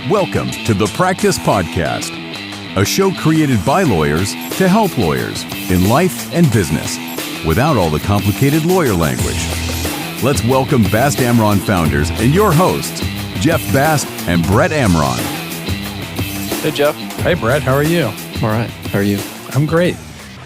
Welcome to the Practice Podcast, a show created by lawyers to help lawyers in life and business without all the complicated lawyer language. Let's welcome Bast Amron founders and your hosts, Jeff Bast and Brett Amron. Hey, Jeff. Hey, Brett. How are you? All right. How are you? I'm great.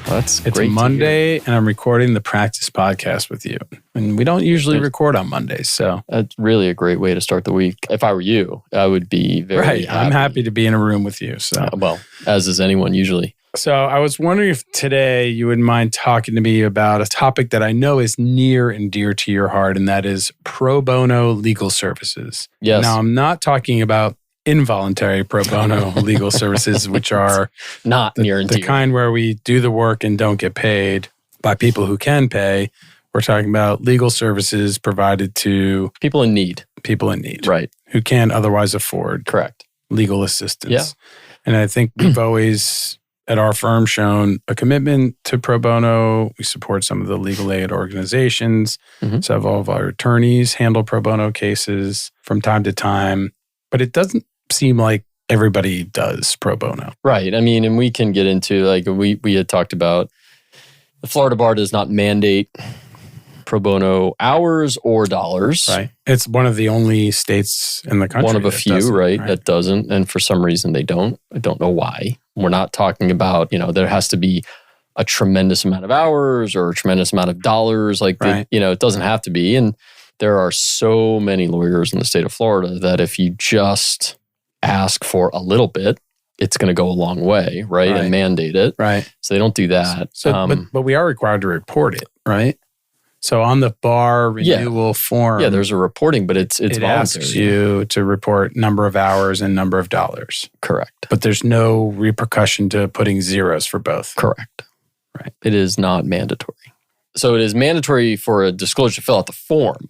Well, that's It's great. Monday, and I'm recording the Practice Podcast with you. And we don't usually record on Mondays, so. That's really a great way to start the week. If I were you, I would be very Right. happy. I'm happy to be in a room with you. So. Well, as is anyone usually. So I was wondering if today you would mind talking to me about a topic that I know is near and dear to your heart, and that is pro bono legal services. Yes. Now, I'm not talking about involuntary pro bono legal services, which are Not near and the dear. kind where we do the work and don't get paid by people who can pay. We're talking about legal services provided to People in need. people in need, Right. who can't otherwise afford Correct. legal assistance. Yeah. And I think we've always, at our firm, shown a commitment to pro bono. We support some of the legal aid organizations. Mhm. Several of our attorneys handle pro bono cases from time to time. But it doesn't seem like everybody does pro bono. Right. I mean, and we can get into, like, we had talked about the Florida bar does not mandate pro bono hours or dollars. Right. It's one of the only states in the country. One of a that few, doesn't, right, that doesn't. And for some reason they don't. I don't know why. We're not talking about, there has to be a tremendous amount of hours or a tremendous amount of dollars. Like, Right. it doesn't have to be. And there are so many lawyers in the state of Florida that if you just ask for a little bit, it's going to go a long way, right? Right. And mandate it. Right. So they don't do that. So, but we are required to report it, right? So on the bar renewal form, yeah, there's a reporting, but it's it voluntary. asks you to report number of hours and number of dollars. Correct. But there's no repercussion to putting zeros for both. Correct. Right. It is not mandatory. So it is mandatory for a disclosure to fill out the form,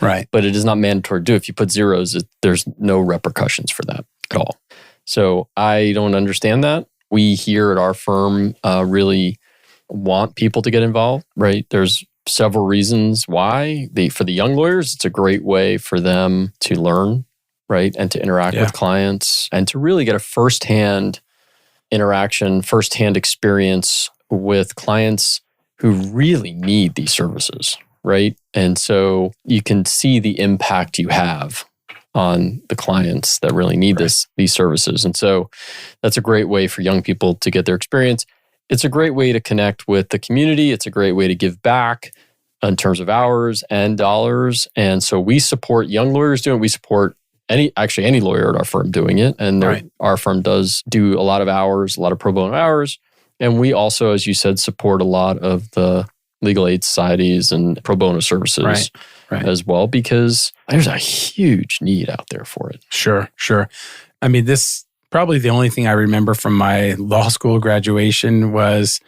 Right. but it is not mandatory to do. If you put zeros, there's no repercussions for that at all. So I don't understand that. We here at our firm really want people to get involved, right? There's several reasons why. For the young lawyers, it's a great way for them to learn, right? And to interact with clients and to really get a firsthand interaction, firsthand experience with clients who really need these services, right? And so you can see the impact you have on the clients that really need these services. And so that's a great way for young people to get their experience. It's a great way to connect with the community. It's a great way to give back in terms of hours and dollars. And so we support young lawyers doing it. We support any lawyer at our firm doing it. And our firm does do a lot of hours, a lot of pro bono hours. And we also, as you said, support a lot of the legal aid societies and pro bono services as well, because there's a huge need out there for it. Sure. I mean, this probably the only thing I remember from my law school graduation was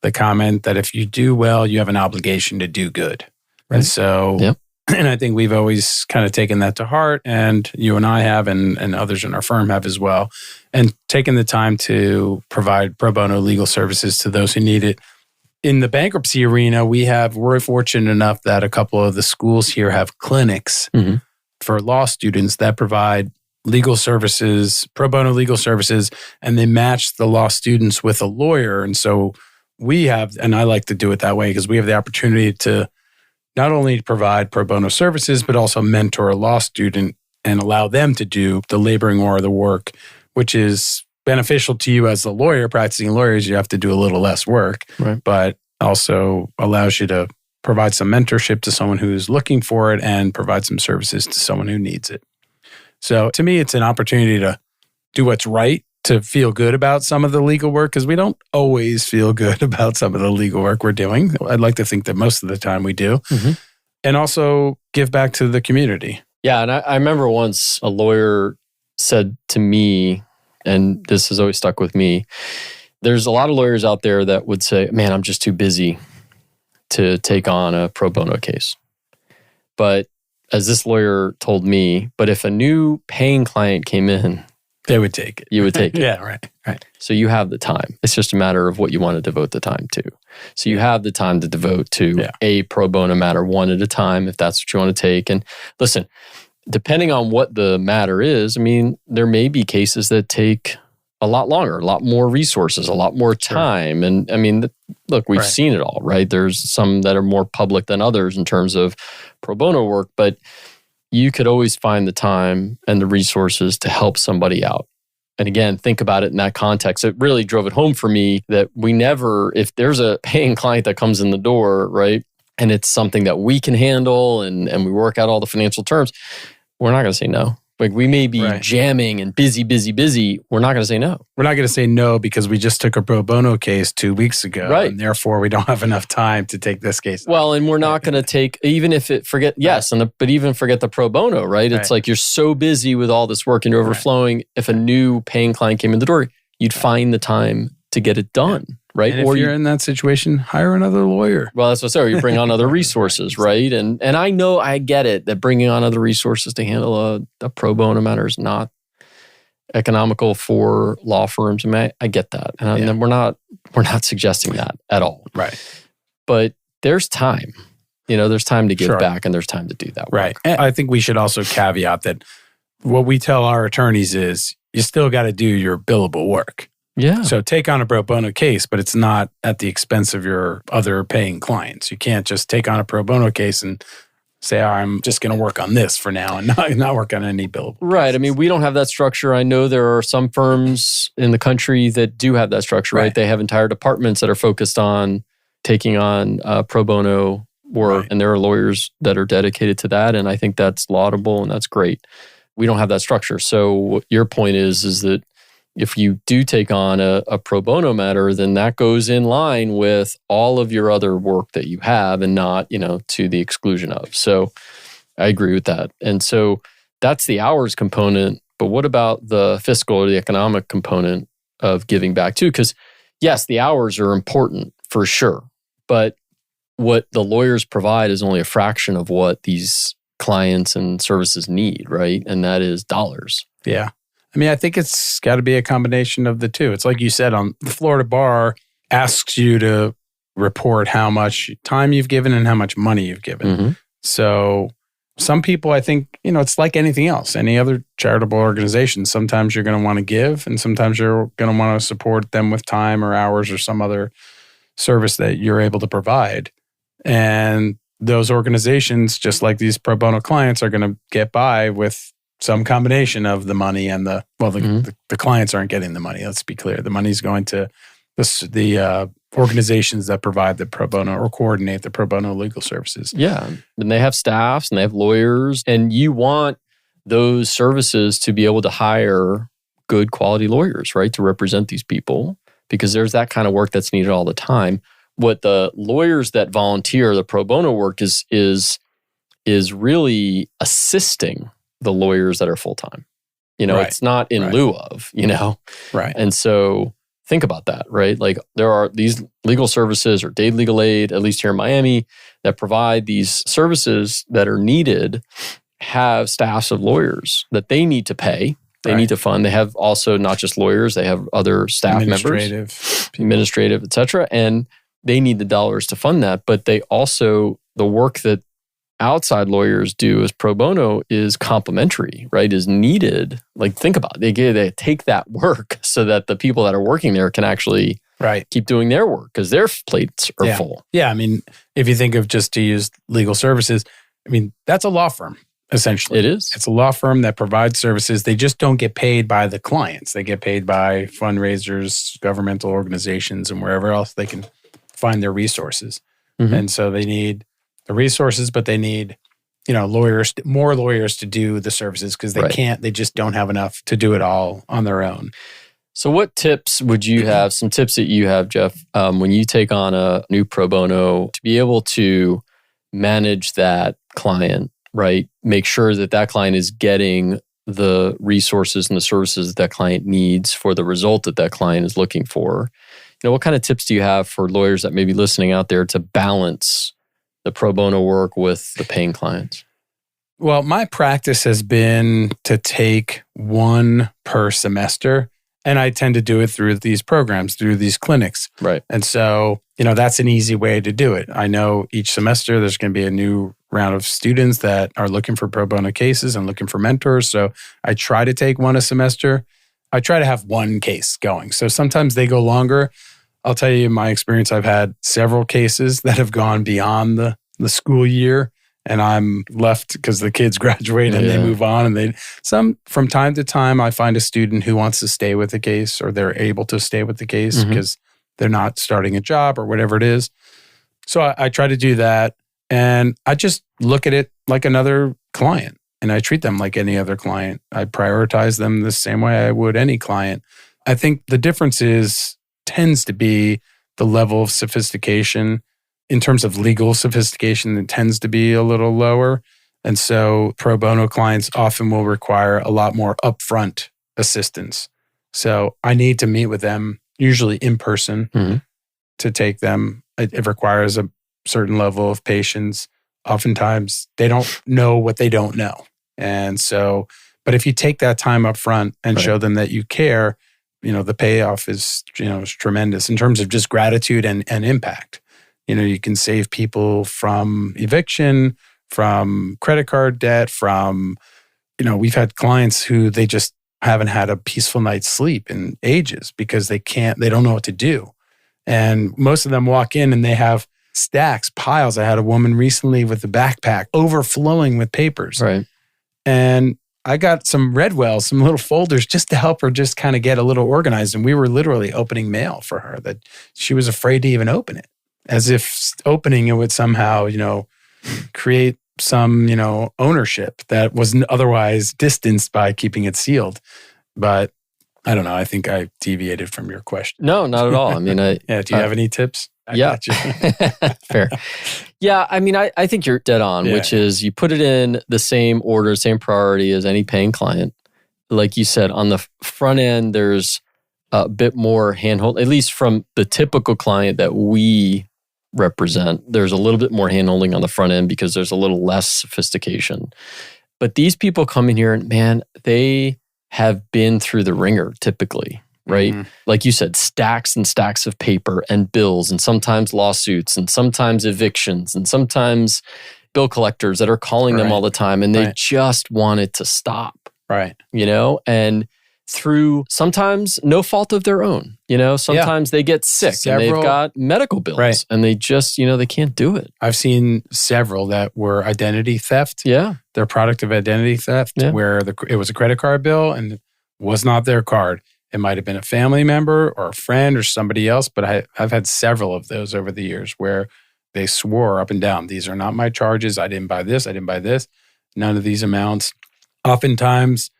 the comment that if you do well, you have an obligation to do good. Right. And so, and I think we've always kind of taken that to heart, and you and I have, and others in our firm have as well, and taken the time to provide pro bono legal services to those who need it. In the bankruptcy arena, we're fortunate enough that a couple of the schools here have clinics for law students that provide legal services, pro bono legal services, and they match the law students with a lawyer. And so we have, and I like to do it that way because we have the opportunity to not only provide pro bono services, but also mentor a law student and allow them to do the laboring or the work, which is beneficial to you as a lawyer. Practicing lawyers, you have to do a little less work, but also allows you to provide some mentorship to someone who's looking for it and provide some services to someone who needs it. So to me, it's an opportunity to do what's right, to feel good about some of the legal work, because we don't always feel good about some of the legal work we're doing. I'd like to think that most of the time we do. And also give back to the community. Yeah, and I remember once a lawyer said to me, and this has always stuck with me, there's a lot of lawyers out there that would say, man, I'm just too busy to take on a pro bono case. But as this lawyer told me, but if a new paying client came in, they would take it. You would take it. Yeah, right. So you have the time. It's just a matter of what you want to devote the time to. So you have the time to devote to a pro bono matter one at a time, if that's what you want to take. And listen, depending on what the matter is, I mean, there may be cases that take a lot longer, a lot more resources, a lot more time. Sure. And I mean, look, we've seen it all, right? There's some that are more public than others in terms of pro bono work, but you could always find the time and the resources to help somebody out. And again, think about it in that context. It really drove it home for me that we never, if there's a paying client that comes in the door, right, and it's something that we can handle and we work out all the financial terms, we're not going to say no. Like we may be jamming and busy. We're not going to say no. We're not going to say no because we just took a pro bono case 2 weeks ago. Right. And therefore we don't have enough time to take this case. Well, and we're not going to take, even if it forget, but even forget the pro bono, right? It's like you're so busy with all this work and you're overflowing. Right. If a new paying client came in the door, you'd find the time to get it done. Right. And if you're in that situation, hire another lawyer. Well, that's what's so you bring on other resources, right? And I know, I get it that bringing on other resources to handle a pro bono matter is not economical for law firms. I mean, I get that. And we're not suggesting that at all. Right. But there's time. There's time to give back and there's time to do that work. Right. And I think we should also caveat that what we tell our attorneys is you still got to do your billable work. Yeah. So take on a pro bono case, but it's not at the expense of your other paying clients. You can't just take on a pro bono case and say, I'm just going to work on this for now and not work on any billable Right. cases. I mean, we don't have that structure. I know there are some firms in the country that do have that structure, right? They have entire departments that are focused on taking on pro bono work, and there are lawyers that are dedicated to that. And I think that's laudable and that's great. We don't have that structure. So what your point is that if you do take on a pro bono matter, then that goes in line with all of your other work that you have and not, to the exclusion of. So I agree with that. And so that's the hours component. But what about the fiscal or the economic component of giving back too? Because yes, the hours are important for sure. But what the lawyers provide is only a fraction of what these clients and services need, right? And that is dollars. Yeah. I mean, I think it's got to be a combination of the two. It's like you said, on the Florida bar asks you to report how much time you've given and how much money you've given. Mm-hmm. So some people, I think, it's like anything else, any other charitable organization. Sometimes you're going to want to give and sometimes you're going to want to support them with time or hours or some other service that you're able to provide. And those organizations, just like these pro bono clients, are going to get by with some combination of the money and the clients aren't getting the money. Let's be clear. The money's going to the organizations that provide the pro bono or coordinate the pro bono legal services. Yeah. And they have staffs and they have lawyers. And you want those services to be able to hire good quality lawyers, right? To represent these people, because there's that kind of work that's needed all the time. What the lawyers that volunteer the pro bono work is really assisting the lawyers that are full-time. It's not in lieu of, Right. And so think about that, right? Like there are these legal services or Dade Legal Aid, at least here in Miami, that provide these services that are needed, have staffs of lawyers that they need to pay. They need to fund. They have also not just lawyers, they have other staff members, administrative, et cetera. And they need the dollars to fund that. But they also, the work that outside lawyers do as pro bono is complementary, right? Is needed. Like think about it. They take that work so that the people that are working there can actually keep doing their work because their plates are full. Yeah. I mean, if you think of just to use legal services, I mean, that's a law firm, essentially. It is. It's a law firm that provides services. They just don't get paid by the clients. They get paid by fundraisers, governmental organizations, and wherever else they can find their resources. Mm-hmm. And so they need the resources, but they need, lawyers, more lawyers to do the services because they just don't have enough to do it all on their own. So what tips would you have, some tips that you have, Jeff, when you take on a new pro bono to be able to manage that client, right? Make sure that client is getting the resources and the services that client needs for the result that client is looking for. What kind of tips do you have for lawyers that may be listening out there to balance the pro bono work with the paying clients? Well, my practice has been to take one per semester And I tend to do it through these programs, through these clinics. Right. And so, that's an easy way to do it. I know each semester there's going to be a new round of students that are looking for pro bono cases and looking for mentors. So I try to take one a semester. I try to have one case going. So sometimes they go longer. I'll tell you my experience. I've had several cases that have gone beyond the school year, and I'm left because the kids graduate and they move on. And from time to time, I find a student who wants to stay with the case, or they're able to stay with the case because they're not starting a job or whatever it is. So I try to do that. And I just look at it like another client, and I treat them like any other client. I prioritize them the same way I would any client. I think the difference tends to be the level of sophistication. In terms of legal sophistication, it tends to be a little lower. And so pro bono clients often will require a lot more upfront assistance. So I need to meet with them, usually in person, to take them. It requires a certain level of patience. Oftentimes, they don't know what they don't know. And so, but if you take that time up front and show them that you care, the payoff is tremendous in terms of just gratitude and impact. You can save people from eviction, from credit card debt, from, we've had clients who they just haven't had a peaceful night's sleep in ages because they don't know what to do. And most of them walk in and they have stacks, piles. I had a woman recently with a backpack overflowing with papers. Right. And I got some Redwell, some little folders just to help her just kind of get a little organized. And we were literally opening mail for her that she was afraid to even open it, as if opening it would somehow, create some, ownership that wasn't otherwise distanced by keeping it sealed. But I don't know. I think I deviated from your question. No, not at all. I mean, do you have any tips? Fair. Yeah, I mean, I think you're dead on, which is you put it in the same order, same priority as any paying client. Like you said, on the front end, there's a bit more handhold, at least from the typical client that we represent. There's a little bit more handholding on the front end because there's a little less sophistication. But these people come in here and, man, they have been through the ringer typically. Right? Like you said, stacks and stacks of paper and bills, and sometimes lawsuits, and sometimes evictions, and sometimes bill collectors that are calling them all the time, and they just want it to stop. Right. And through sometimes no fault of their own, sometimes they get sick and they've got medical bills and they just, they can't do it. I've seen several that were identity theft. Yeah. They're a product of identity theft where it was a credit card bill and was not their card. It might have been a family member or a friend or somebody else, but I've had several of those over the years where they swore up and down, these are not my charges. I didn't buy this. I didn't buy this. None of these amounts. Oftentimes,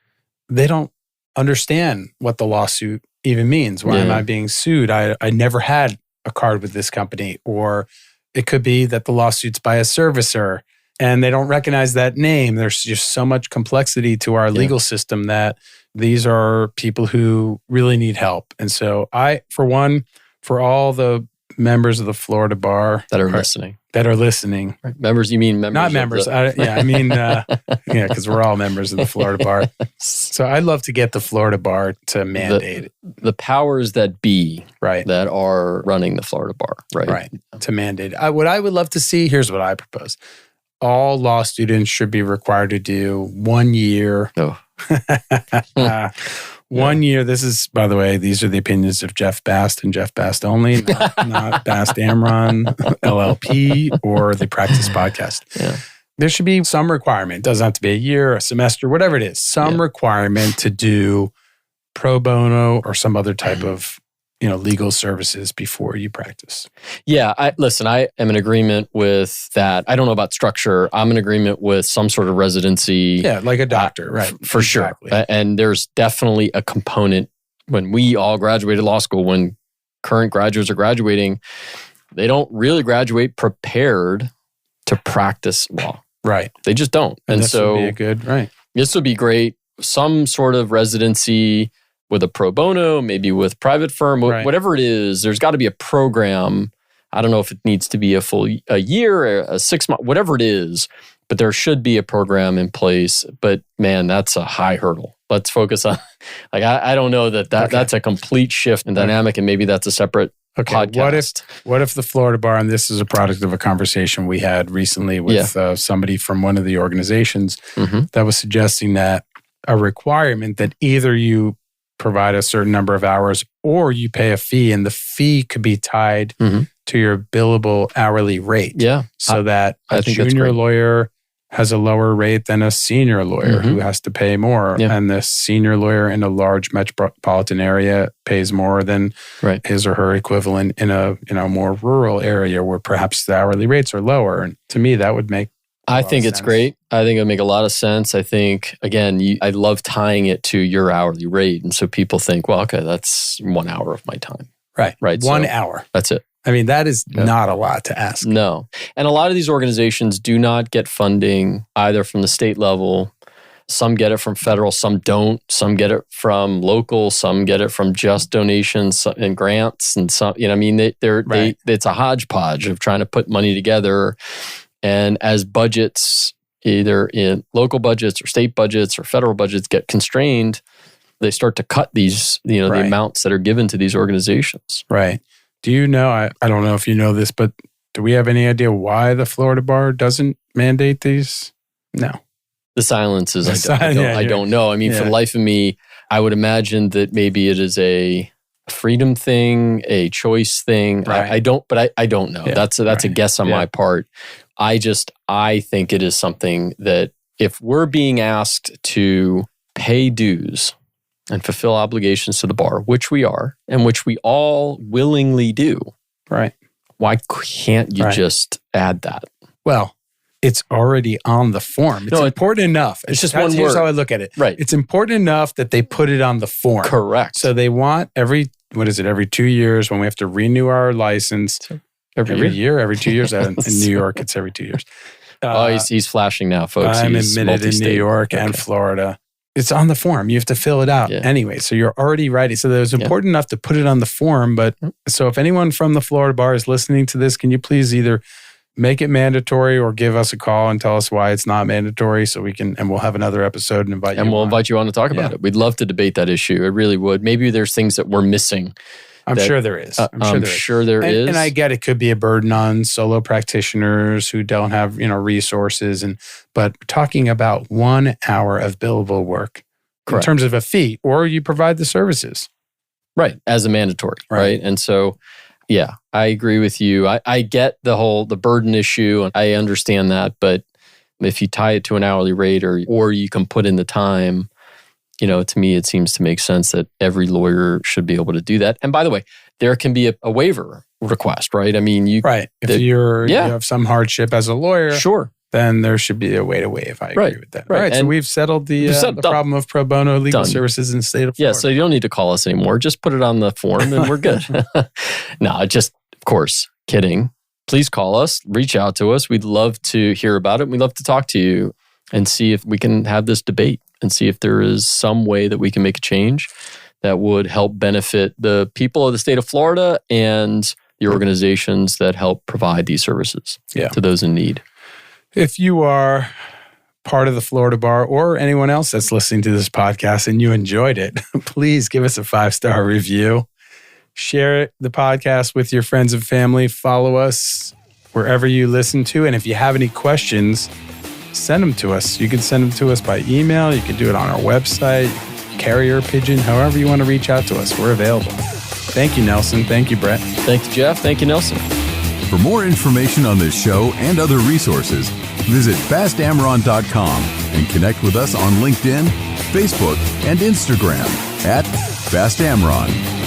they don't understand what the lawsuit even means. Why am I being sued? I never had a card with this company. Or it could be that the lawsuit's by a servicer and they don't recognize that name. There's just so much complexity to our legal system that these are people who really need help. And so for all the members of the Florida bar that are listening. Right. Members, you mean members? Not members. Because we're all members of the Florida bar. So I'd love to get the Florida bar to mandate it. The powers that be that are running the Florida bar. Right. To mandate it. What I would love to see, here's what I propose. All law students should be required to do 1 year. 1 year. This is, by the way, these are the opinions of Jeff Bast and Jeff Bast only, not Bast Amron, LLP, or the Practice Podcast. Yeah. There should be some requirement. It doesn't have to be a year, a semester, whatever it is. Some requirement to do pro bono or some other type of legal services before you practice. Yeah, I am in agreement with that. I don't know about structure. I'm in agreement with some sort of residency. Yeah, like a doctor, right? For sure. And there's definitely a component when we all graduated law school, when current graduates are graduating, they don't really graduate prepared to practice law. Right. They just don't. And so would be this would be great. Some sort of residency with a pro bono, maybe with private firm, whatever it is, there's got to be a program. I don't know if it needs to be a year, a 6 month, whatever it is, But there should be a program in place. But man, that's a high hurdle. Let's focus on, I don't know that's a complete shift in dynamic, and maybe that's a separate podcast. What if the Florida Bar, and this is a product of a conversation we had recently with somebody from one of the organizations that was suggesting that a requirement that either you provide a certain number of hours or you pay a fee, and the fee could be tied to your billable hourly rate. Yeah. So that a junior lawyer has a lower rate than a senior lawyer who has to pay more. Yeah. And the senior lawyer in a large metropolitan area pays more than his or her equivalent in a more rural area where perhaps the hourly rates are lower. And to me, that would make I think it's great. I think it would make a lot of sense. I think, again, I love tying it to your hourly rate. And so people think, well, okay, that's 1 hour of my time. Right. 1 hour. That's it. I mean, that is not a lot to ask. No. And a lot of these organizations do not get funding either from the state level. Some get it from federal, some don't. Some get it from local, some get it from just donations and grants. And some, it's a hodgepodge of trying to put money together. And as budgets, either in local budgets or state budgets or federal budgets get constrained, they start to cut these, the amounts that are given to these organizations. Right. Do you know, I don't know if you know this, but do we have any idea why the Florida Bar doesn't mandate these? No. The silence is, I don't know. I mean, for the life of me, I would imagine that maybe it is a freedom thing, a choice thing. Right. I don't know. Yeah. That's a guess on my part. I think it is something that if we're being asked to pay dues and fulfill obligations to the bar, which we are, and which we all willingly do. Right. Why can't you just add that? Well, it's already on the form. It's important enough. It's just one word. Here's how I look at it. Right. It's important enough that they put it on the form. Correct. So they want every 2 years when we have to renew our license. Every year? Every 2 years? In New York, it's every 2 years. He's flashing now, folks. I'm admitted in New York and Florida. It's on the form. You have to fill it out anyway. So you're already writing. So it was important enough to put it on the form. But so if anyone from the Florida Bar is listening to this, can you please either make it mandatory or give us a call and tell us why it's not mandatory so we can, and we'll have another episode and invite you on. And we'll invite you on to talk about it. We'd love to debate that issue. It really would. Maybe there's things that we're missing. I'm sure there is. I'm sure there is. And I get it could be a burden on solo practitioners who don't have, resources. But talking about 1 hour of billable work in terms of a fee, or you provide the services. Right. As a mandatory. Right. And so, I agree with you. I get the burden issue. And I understand that. But if you tie it to an hourly rate or you can put in the time, to me, it seems to make sense that every lawyer should be able to do that. And by the way, there can be a waiver request, right? I mean, if you have some hardship as a lawyer, then there should be a way to waive. I agree with that. Right. All right. So we've settled the problem of pro bono legal services in the state of Florida. Yeah. So you don't need to call us anymore. Just put it on the form and we're good. No, just, of course, kidding. Please call us, reach out to us. We'd love to hear about it. We'd love to talk to you and see if we can have this debate and see if there is some way that we can make a change that would help benefit the people of the state of Florida and the organizations that help provide these services to those in need. If you are part of the Florida Bar or anyone else that's listening to this podcast and you enjoyed it, please give us a 5-star review. Share the podcast with your friends and family. Follow us wherever you listen to. And if you have any questions, send them to us. You can send them to us by email. You can do it on our website, carrier pigeon, however you want to reach out to us. We're available. Thank you, Nelson. Thank you, Brett. Thank you, Jeff. Thank you, Nelson. For more information on this show and other resources, visit fastamron.com and connect with us on LinkedIn, Facebook, and Instagram @fastamron.